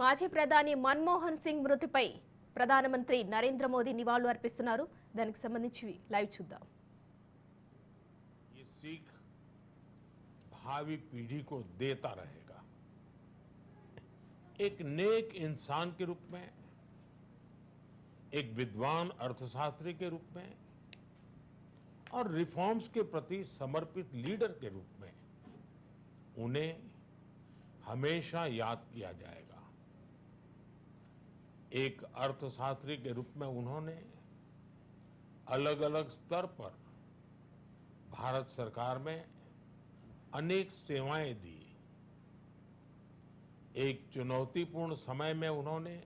మాజీ ప్రధాని మన్మోహన్ సింగ్ మృతిపై ప్రధానమంత్రి నరేంద్ర మోదీ నివాళులు అర్పిస్తున్నారు. దానికి సంబంధించి లైవ్ చూద్దాం. ये सीख भावी पीढ़ी को देता रहेगा। एक नेक इंसान के रूप में, एक विद्वान अर्थशास्त्री के रूप में और रिफॉर्म्स के प्रति समर्पित लीडर के रूप में उन्हें हमेशा याद किया जाएगा। एक अर्थशास्त्री के रूप में उन्होंने अलग अलग स्तर पर भारत सरकार में अनेक सेवाएं दी। एक चुनौतीपूर्ण समय में उन्होंने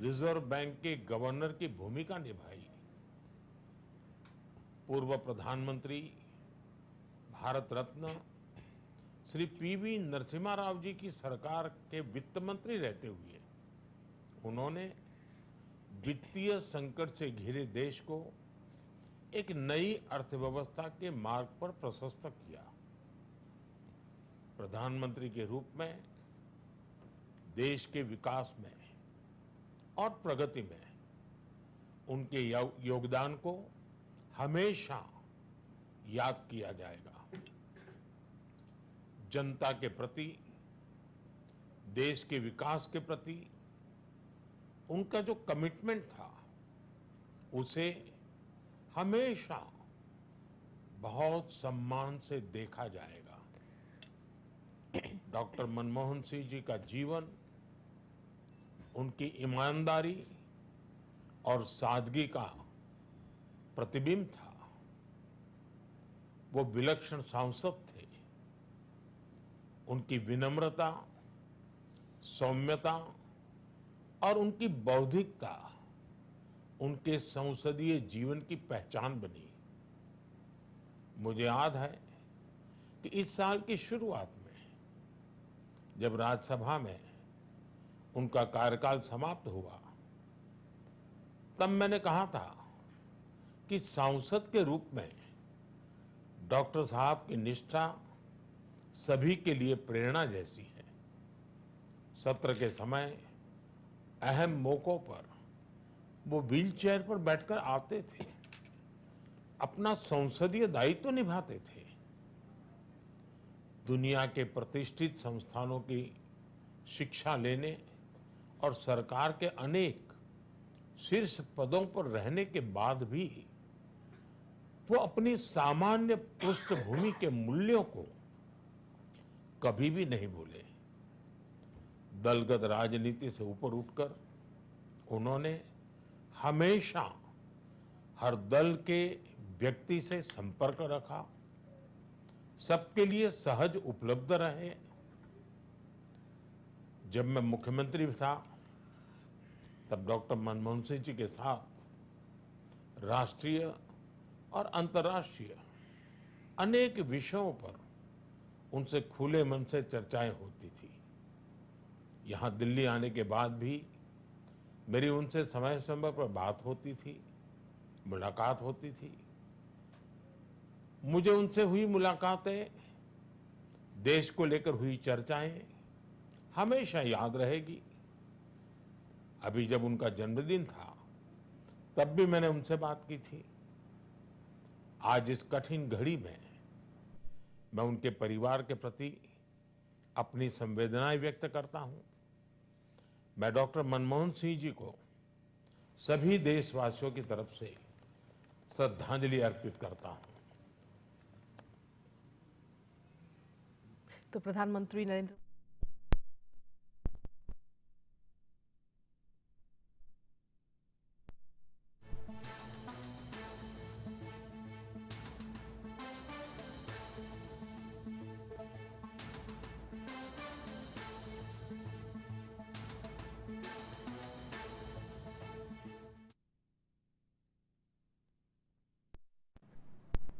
रिजर्व बैंक के गवर्नर की भूमिका निभाई। पूर्व प्रधानमंत्री भारत रत्न श्री पीवी नरसिम्हा राव जी की सरकार के वित्त मंत्री रहते हुए उन्होंने वित्तीय संकट से घिरे देश को एक नई अर्थव्यवस्था के मार्ग पर प्रशस्त किया। प्रधानमंत्री के रूप में देश के विकास में और प्रगति में उनके योगदान को हमेशा याद किया जाएगा। जनता के प्रति, देश के विकास के प्रति उनका जो कमिटमेंट था उसे हमेशा बहुत सम्मान से देखा जाएगा। डॉक्टर मनमोहन सिंह जी का जीवन उनकी ईमानदारी और सादगी का प्रतिबिंब था। वो विलक्षण सांसद थे। उनकी विनम्रता, सौम्यता और उनकी बौद्धिकता उनके संसदीय जीवन की पहचान बनी। मुझे याद है कि इस साल की शुरुआत में जब राज्यसभा में उनका कार्यकाल समाप्त हुआ, तब मैंने कहा था कि सांसद के रूप में डॉक्टर साहब की निष्ठा सभी के लिए प्रेरणा जैसी है। सत्र के समय अहम मौकों पर वो व्हीलचेयर पर बैठकर आते थे, अपना संसदीय दायित्व निभाते थे। दुनिया के प्रतिष्ठित संस्थानों की शिक्षा लेने और सरकार के अनेक शीर्ष पदों पर रहने के बाद भी वो अपनी सामान्य पृष्ठभूमि के मूल्यों को कभी भी नहीं भूले। दलगत राजनीति से ऊपर उठकर उन्होंने हमेशा हर दल के व्यक्ति से संपर्क रखा, सबके लिए सहज उपलब्ध रहे। जब मैं मुख्यमंत्री था तब डॉक्टर मनमोहन सिंह जी के साथ राष्ट्रीय और अंतर्राष्ट्रीय अनेक विषयों पर उनसे खुले मन से चर्चाएं होती थी। यहाँ दिल्ली आने के बाद भी मेरी उनसे समय समय पर बात होती थी, मुलाकात होती थी। मुझे उनसे हुई मुलाकातें, देश को लेकर हुई चर्चाएं हमेशा याद रहेगी। अभी जब उनका जन्मदिन था तब भी मैंने उनसे बात की थी। आज इस कठिन घड़ी में मैं उनके परिवार के प्रति अपनी संवेदनाएं व्यक्त करता हूं। मैं डॉक्टर मनमोहन सिंह जी को सभी देशवासियों की तरफ से श्रद्धांजलि अर्पित करता हूं। तो प्रधानमंत्री नरेंद्र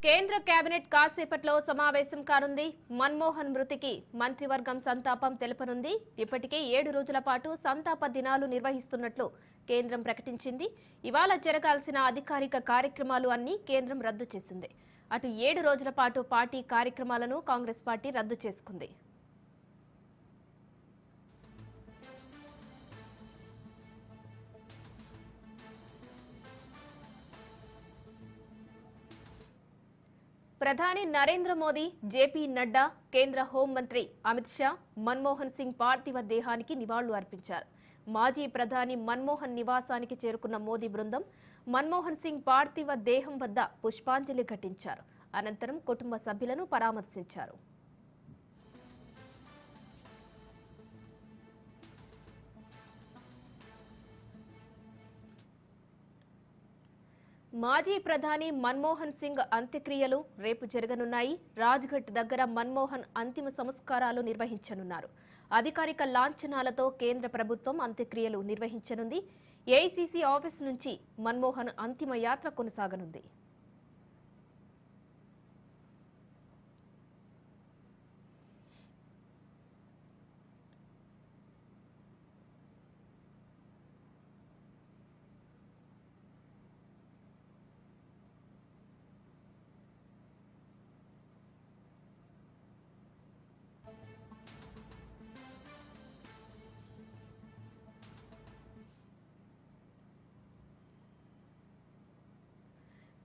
కేంద్ర కేబినెట్ కాసేపట్లో సమావేశం కానుంది. మన్మోహన్ మృతికి మంత్రివర్గం సంతాపం తెలపనుంది. ఇప్పటికే 7 రోజుల పాటు సంతాప దినాలు నిర్వహిస్తున్నట్లు కేంద్రం ప్రకటించింది. ఇవాళ జరగాల్సిన అధికారిక కార్యక్రమాలు అన్ని కేంద్రం రద్దు చేసింది. అటు 7 రోజుల పాటు పార్టీ కార్యక్రమాలను కాంగ్రెస్ పార్టీ రద్దు చేసుకుంది. ప్రధాని నరేంద్ర మోదీ, జేపీ నడ్డా, కేంద్ర హోంమంత్రి అమిత్ షా మన్మోహన్ సింగ్ పార్థివ దేహానికి నివాళులు అర్పించారు. మాజీ ప్రధాని మన్మోహన్ నివాసానికి చేరుకున్న మోదీ బృందం మన్మోహన్ సింగ్ పార్థివ దేహం వద్ద పుష్పాంజలి ఘటించారు. అనంతరం కుటుంబ సభ్యులను పరామర్శించారు. మాజీ ప్రధాని మన్మోహన్ సింగ్ అంత్యక్రియలు రేపు జరగనున్నాయి. రాజ్ఘట్ దగ్గర మన్మోహన్ అంతిమ సంస్కారాలు నిర్వహించనున్నారు. అధికారిక లాంఛనాలతో కేంద్ర ప్రభుత్వం అంత్యక్రియలు నిర్వహించనుంది. ఏఐసీసీ ఆఫీస్ నుంచి మన్మోహన్ అంతిమ యాత్ర కొనసాగనుంది.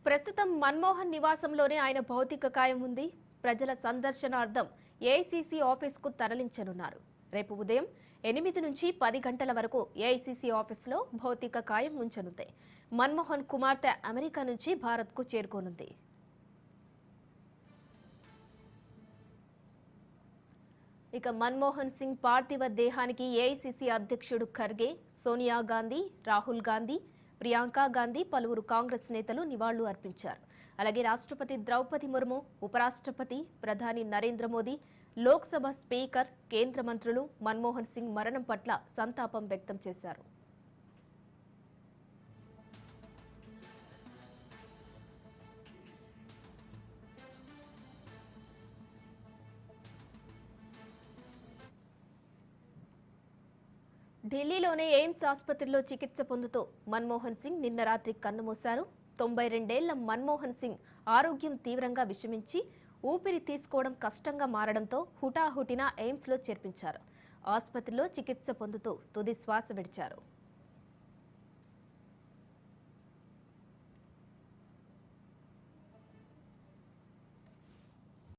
ప్రస్తుతం మన్మోహన్ నివాసంలోనే ఆయన భౌతిక కాయం ఉంది. ప్రజల సందర్శనార్థం ఏఐసీసీ ఆఫీస్కు తరలించనున్నారు. రేపు ఉదయం 8 నుంచి 10 గంటల వరకు ఏఐసీసీ ఆఫీసులో భౌతిక కాయం ఉంచనుంది. మన్మోహన్ కుమార్తె అమెరికా నుంచి భారత్కు చేరుకోనుంది. ఇక మన్మోహన్ సింగ్ పార్థివ దేహానికి ఏఐసీసీ అధ్యక్షుడు ఖర్గే, సోనియా గాంధీ, రాహుల్ గాంధీ, ప్రియాంక గాంధీ, పలువురు కాంగ్రెస్ నేతలు నివాళులు అర్పించారు. అలాగే రాష్ట్రపతి ద్రౌపది ముర్ము, ఉపరాష్ట్రపతి, ప్రధాని నరేంద్ర మోదీ, లోక్సభ స్పీకర్, కేంద్ర మంత్రులు మన్మోహన్ సింగ్ మరణం పట్ల సంతాపం వ్యక్తం చేశారు. ఢిల్లీలోని ఎయిమ్స్ ఆసుపత్రిలో చికిత్స పొందుతూ మన్మోహన్ సింగ్ నిన్న రాత్రి కన్నుమూశారు. 92 ఏళ్ల మన్మోహన్ సింగ్ ఆరోగ్యం తీవ్రంగా విషమించి ఊపిరి తీసుకోవడం కష్టంగా మారడంతో హుటాహుటిన ఎయిమ్స్లో చేర్పించారు. ఆసుపత్రిలో చికిత్స పొందుతూ తుది శ్వాస విడిచారు.